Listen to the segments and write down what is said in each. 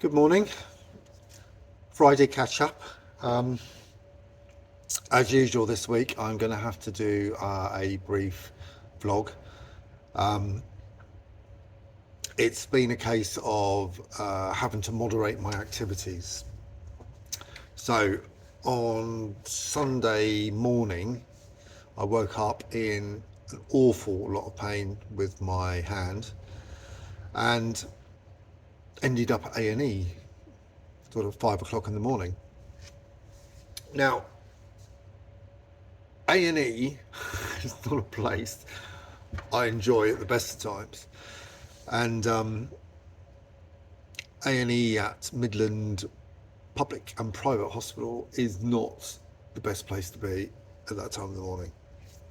Good morning. Friday catch up. As usual this week, I'm going to have to do a brief vlog. It's been a case of having to moderate my activities. So on Sunday morning, I woke up in an awful lot of pain with my hand and ended up at A&E sort of 5 o'clock in the morning. Now, A&E is not a place I enjoy at the best of times, and A&E at Midland Public and Private Hospital is not the best place to be at that time of the morning.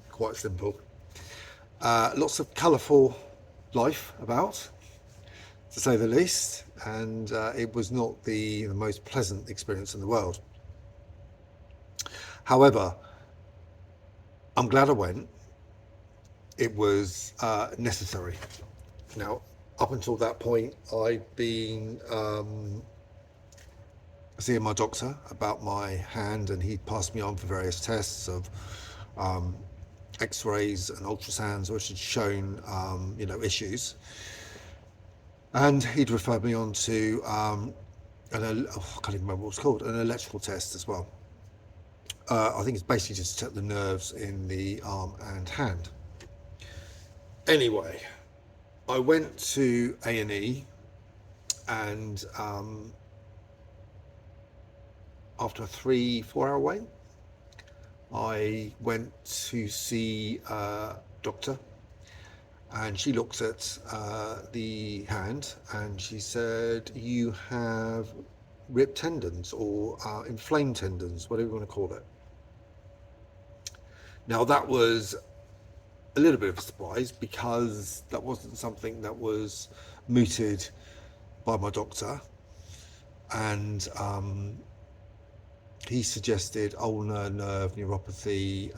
Quite simple. Lots of colourful life about, to say the least, and it was not the most pleasant experience in the world. However, I'm glad I went. It was necessary. Now, up until that point, I've been seeing my doctor about my hand, and he'd passed me on for various tests of x-rays and ultrasounds which had shown issues, and he'd referred me on to I can't even remember what it's called, an electrical test as well. I think it's basically just to check the nerves in the arm and hand. Anyway, I went to A&E, and after a 3-4 hour wait, I went to see a doctor, and she looked at the hand and she said, "You have ripped tendons or inflamed tendons, whatever you want to call it." Now, that was a little bit of a surprise because that wasn't something that was mooted by my doctor, and he suggested ulnar nerve neuropathy,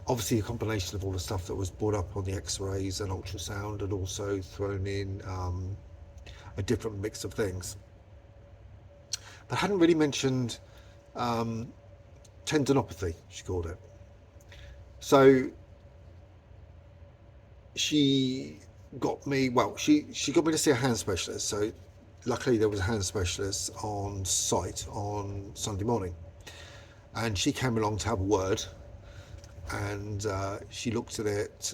obviously a combination of all the stuff that was brought up on the x-rays and ultrasound, and also thrown in a different mix of things, but hadn't really mentioned tendinopathy, she called it. So she got me to see a hand specialist. So luckily there was a hand specialist on site on Sunday morning, and she came along to have a word, and she looked at it.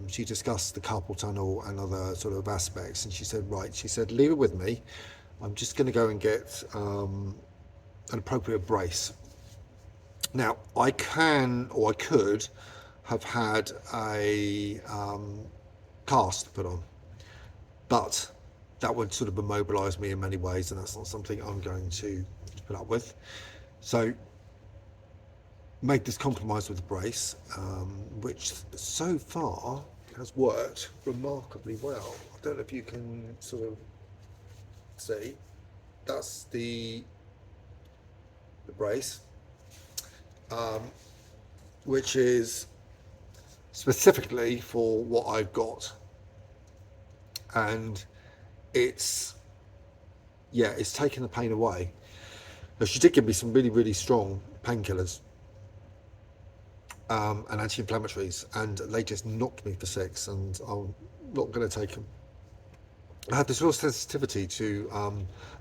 She discussed the carpal tunnel and other sort of aspects, and she said, right, she said, leave it with me, I'm just going to go and get an appropriate brace. Now, I could have had a cast put on, but that would sort of immobilize me in many ways, and that's not something I'm going to put up with. So made this compromise with the brace, which so far has worked remarkably well. I don't know if you can sort of see, that's the brace, which is specifically for what I've got, and it's taken the pain away. Now, she did give me some really, really strong painkillers and anti-inflammatories, and they just knocked me for six, and I'm not going to take them. I had this real sensitivity to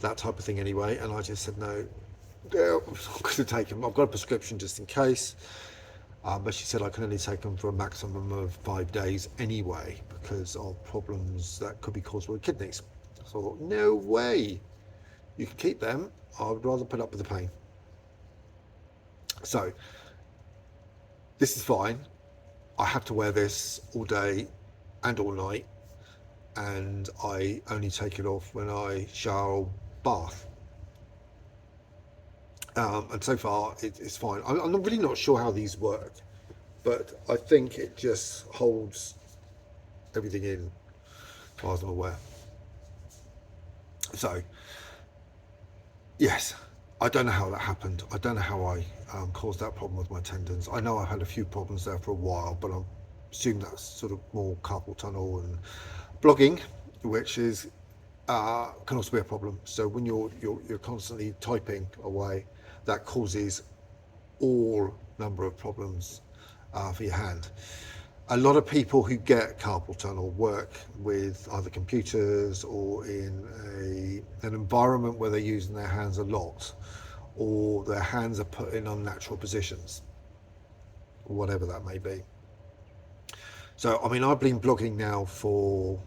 that type of thing anyway, and I just said no, I'm not going to take them. I've got a prescription just in case, but she said I can only take them for a maximum of 5 days anyway because of problems that could be caused by kidneys. So I thought, no way, you can keep them, I would rather put up with the pain. So this is fine. I have to wear this all day and all night, and I only take it off when I shower or bath. And so far it's fine. I'm really not sure how these work, but I think it just holds everything in, as far as I'm aware. So yes, I don't know how that happened. I don't know how I caused that problem with my tendons. I know I've had a few problems there for a while, but I assume that's sort of more carpal tunnel and blogging, which is can also be a problem. So when you're constantly typing away, that causes all number of problems for your hand. A lot of people who get carpal tunnel work with either computers or in an environment where they're using their hands a lot, or their hands are put in unnatural positions, whatever that may be. So, I mean, I've been blogging now for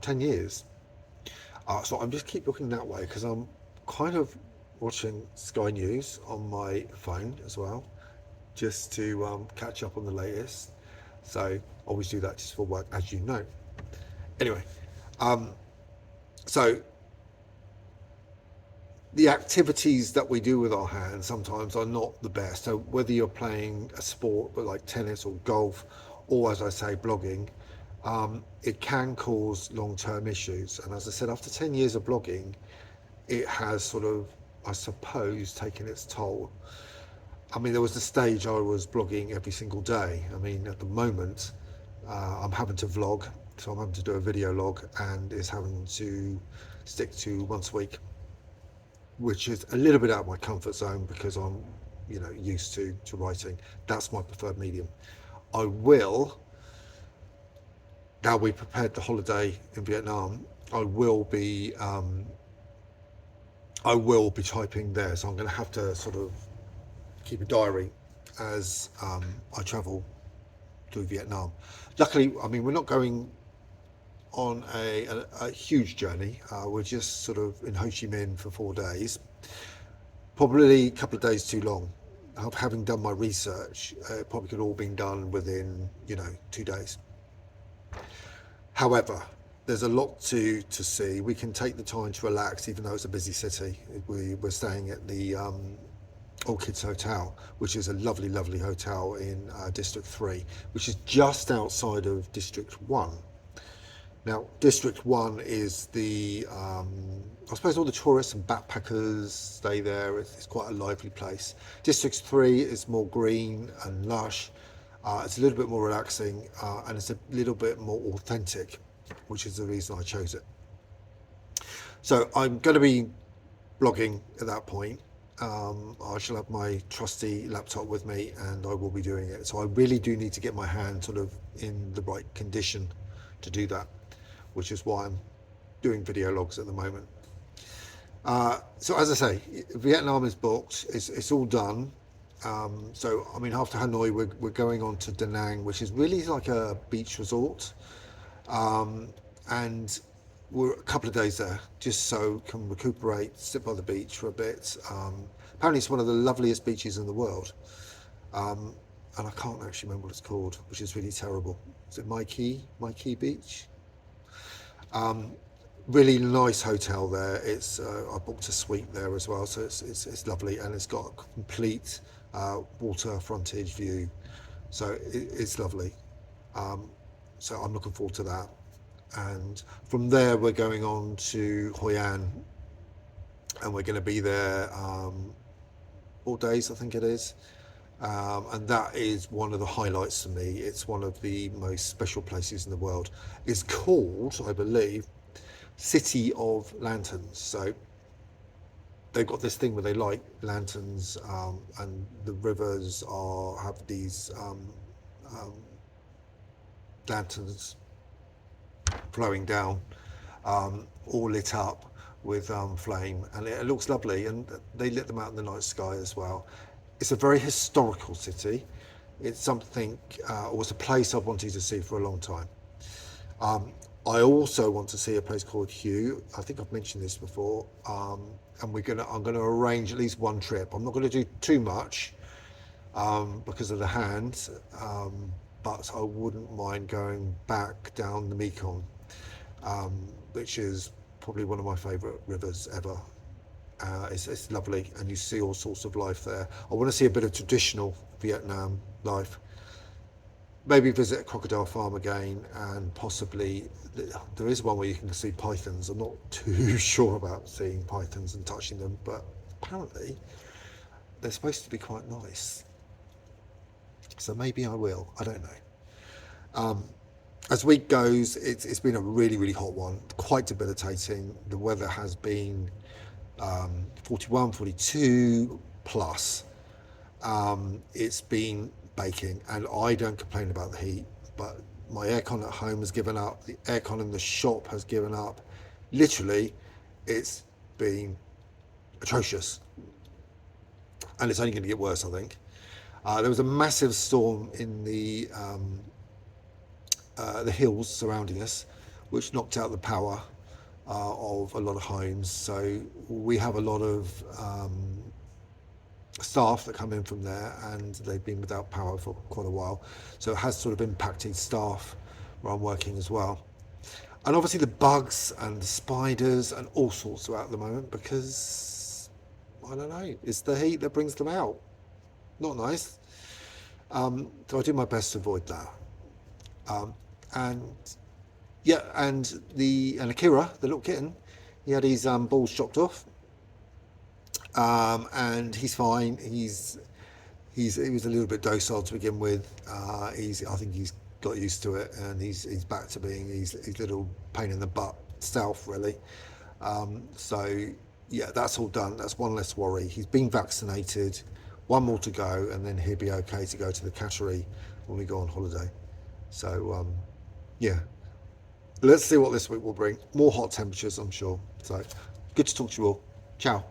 10 years. So I'm just keep looking that way because I'm kind of watching Sky News on my phone as well, just to catch up on the latest. So I always do that just for work, as you know. Anyway, so the activities that we do with our hands sometimes are not the best. So whether you're playing a sport, but like tennis or golf, or as I say, blogging, it can cause long-term issues. And as I said, after 10 years of blogging, it has sort of, I suppose, taken its toll. I mean, there was a stage I was blogging every single day. I mean, at the moment, I'm having to vlog, so I'm having to do a video log, and is having to stick to once a week, which is a little bit out of my comfort zone because I'm, used to writing. That's my preferred medium. I will, now we prepared the holiday in Vietnam, I will be typing there, so I'm going to have to sort of keep a diary as I travel to Vietnam. Luckily, I mean, we're not going on a huge journey. We're just sort of in Ho Chi Minh for 4 days. Probably a couple of days too long. Having done my research, it probably could all been done within, 2 days. However, there's a lot to see. We can take the time to relax, even though it's a busy city. We're staying at the Orchids Hotel, which is a lovely, lovely hotel in District 3, which is just outside of District 1. Now, District 1 is I suppose all the tourists and backpackers stay there. It's quite a lively place. District 3 is more green and lush. It's a little bit more relaxing, and it's a little bit more authentic, which is the reason I chose it. So I'm going to be blogging at that point. I shall have my trusty laptop with me, and I will be doing it. So I really do need to get my hand sort of in the right condition to do that, which is why I'm doing video logs at the moment. So as I say, Vietnam is booked. It's all done. So I mean, after Hanoi, we're going on to Da Nang, which is really like a beach resort, and we're a couple of days there just so can recuperate, sit by the beach for a bit. Apparently, it's one of the loveliest beaches in the world, and I can't actually remember what it's called, which is really terrible. Is it Mai Kea Beach? Really nice hotel there. It's I booked a suite there as well, so it's lovely, and it's got a complete water frontage view, so it's lovely. So I'm looking forward to that. And from there, we're going on to Hoi An, and we're going to be there 4 days, I think it is. And that is one of the highlights for me. It's one of the most special places in the world. It's called, I believe, City of Lanterns. So they've got this thing where they light lanterns, and the rivers have these lanterns flowing down, all lit up with flame, and it looks lovely, and they lit them out in the night sky as well. It's a very historical city. It's something, or it's a place I've wanted to see for a long time. I also want to see a place called Hue. I think I've mentioned this before, and I'm going to arrange at least one trip. I'm not going to do too much because of the hand, but I wouldn't mind going back down the Mekong, which is probably one of my favourite rivers ever. It's lovely, and you see all sorts of life there. I want to see a bit of traditional Vietnam life. Maybe visit a crocodile farm again, and possibly there is one where you can see pythons. I'm not too sure about seeing pythons and touching them, but apparently they're supposed to be quite nice. So maybe I will. I don't know. as week goes, it's been a really, really hot one, quite debilitating. The weather has been 41, 42 plus. It's been baking, and I don't complain about the heat, but my aircon at home has given up. The aircon in the shop has given up. Literally, it's been atrocious, and it's only going to get worse, I think. There was a massive storm in the hills surrounding us, which knocked out the power of a lot of homes. So we have a lot of staff that come in from there, and they've been without power for quite a while. So it has sort of impacted staff where I'm working as well. And obviously the bugs and the spiders and all sorts are out at the moment because, I don't know, it's the heat that brings them out. Not nice. So I do my best to avoid that. And yeah, and Akira, the little kitten, he had his balls chopped off, and he's fine. He was a little bit docile to begin with. I think he's got used to it, and he's back to being his little pain in the butt self, really. So yeah, that's all done. That's one less worry. He's been vaccinated. One more to go, and then he'll be okay to go to the cattery when we go on holiday. So yeah, let's see what this week will bring. More hot temperatures, I'm sure. So good to talk to you all. Ciao.